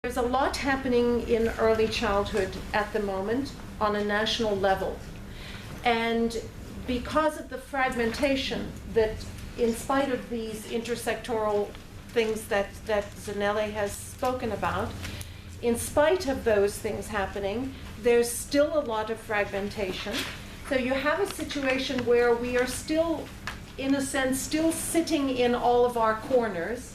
There's a lot happening in early childhood at the moment on a national level. And because of the fragmentation that, in spite of these intersectoral things that Zanele has spoken about, in spite of those things happening, there's still a lot of fragmentation. So you have a situation where we are still, in a sense, still sitting in all of our corners,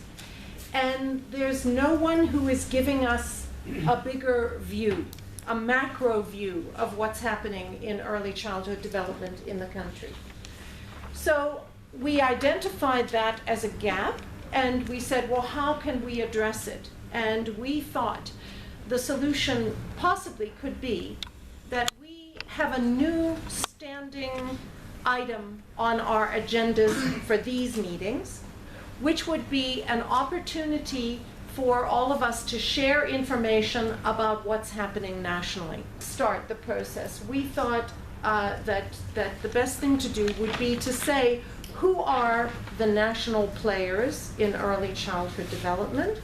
and there's no one who is giving us a bigger view, a macro view of what's happening in early childhood development in the country. So we identified that as a gap, and we said, well, how can we address it? And we thought the solution possibly could be that we have a new standing item on our agendas for these meetings, which would be an opportunity for all of us to share information about what's happening nationally. Start the process. We thought that the best thing to do would be to say, who are the national players in early childhood development,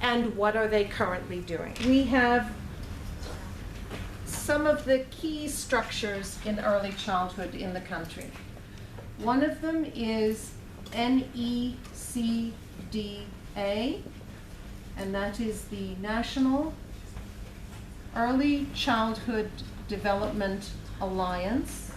and what are they currently doing? We have some of the key structures in early childhood in the country. One of them is NECDA, and that is the National Early Childhood Development Alliance.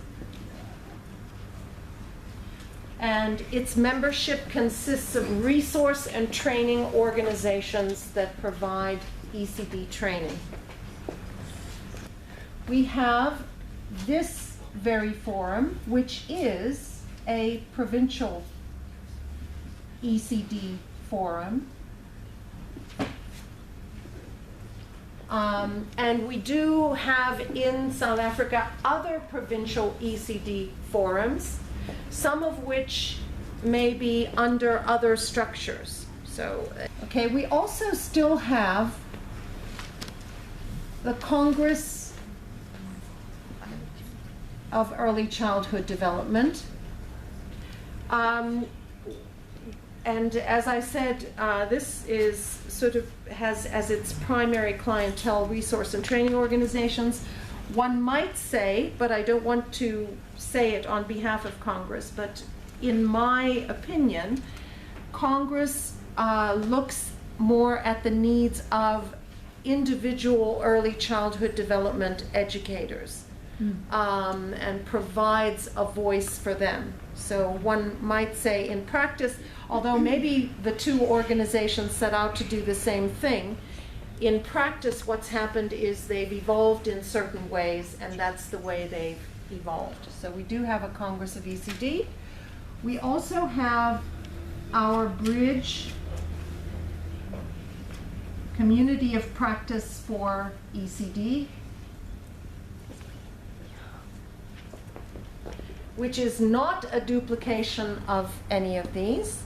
And its membership consists of resource and training organizations that provide ECD training. We have this very forum, which is a provincial ECD forum. And we do have in South Africa other provincial ECD forums, some of which may be under other structures. So, okay, we also still have the Congress of Early Childhood Development. And as I said, this is sort of has as its primary clientele resource and training organizations. One might say, but I don't want to say it on behalf of Congress, but in my opinion, Congress looks more at the needs of individual early childhood development educators and provides a voice for them. So one might say in practice, although maybe the two organizations set out to do the same thing, in practice what's happened is they've evolved in certain ways, and that's the way they've evolved. So we do have a Congress of ECD. We also have our Bridge Community of Practice for ECD, which is not a duplication of any of these,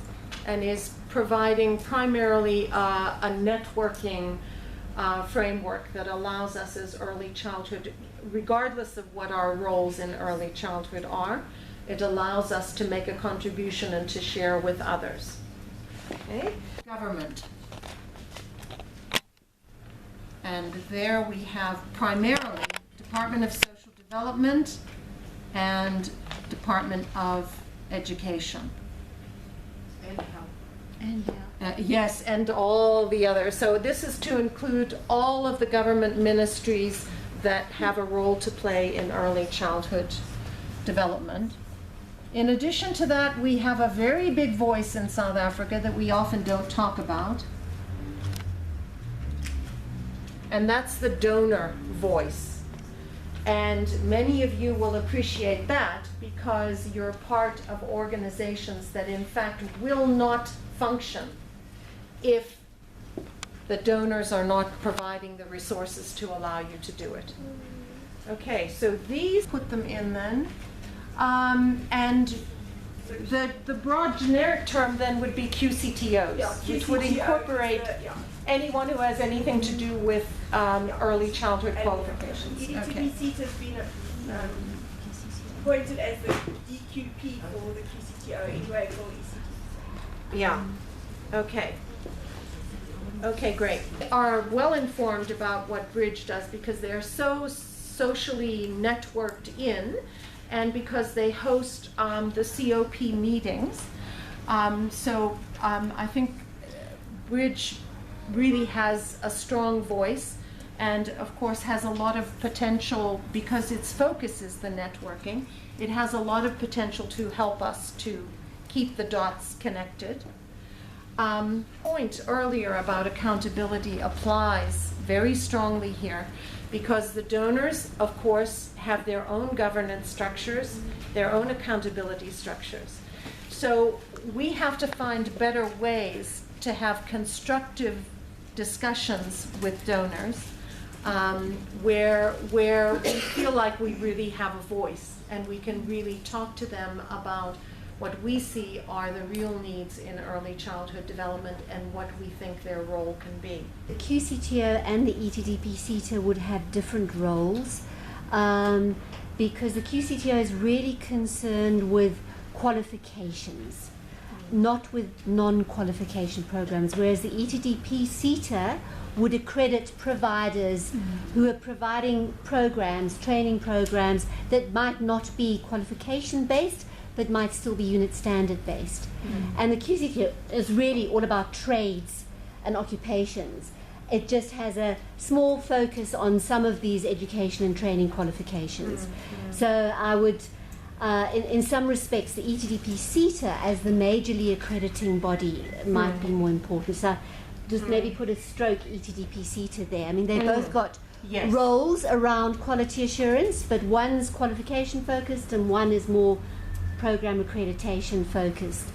and is providing primarily a networking framework that allows us as early childhood, regardless of what our roles in early childhood are, it allows us to make a contribution and to share with others. Okay? Government. And there we have primarily Department of Social Development and Department of Education. And health. And health. Yes, and all the others. So this is to include all of the government ministries that have a role to play in early childhood development. In addition to that, we have a very big voice in South Africa that we often don't talk about. And that's the donor voice. And many of you will appreciate that because you're part of organizations that in fact will not function if the donors are not providing the resources to allow you to do it. Okay, so these, put them in then. And the broad generic term then would be QCTOs, Yeah, which would incorporate yeah. anyone who has anything to do with early childhood And qualifications. ECD Okay. seat has been appointed as the DQP for the QCTO anyway for ECD. Yeah. Okay. Okay, great. They are well informed about what Bridge does because they are so socially networked in, and because they host the COP meetings. I think Bridge really has a strong voice, and of course has a lot of potential because its focus is the networking. It has a lot of potential to help us to keep the dots connected. Point earlier about accountability applies very strongly here because the donors, of course, have their own governance structures, their own accountability structures. So we have to find better ways to have constructive discussions with donors where we feel like we really have a voice and we can really talk to them about what we see are the real needs in early childhood development and what we think their role can be. The QCTO and the ETDP-CETA would have different roles because the QCTO is really concerned with qualifications, not with non-qualification programs, whereas the ETDP-CETA would accredit providers who are providing programs, training programs that might not be qualification-based, but might still be unit standard-based. And the QCTO is really all about trades and occupations. It just has a small focus on some of these education and training qualifications. So I would, in some respects, the ETDP-CETA as the majorly accrediting body might be more important. So just maybe put a stroke ETDP-CETA there. I mean, they both got roles around quality assurance, but one's qualification focused and one is more program accreditation focused.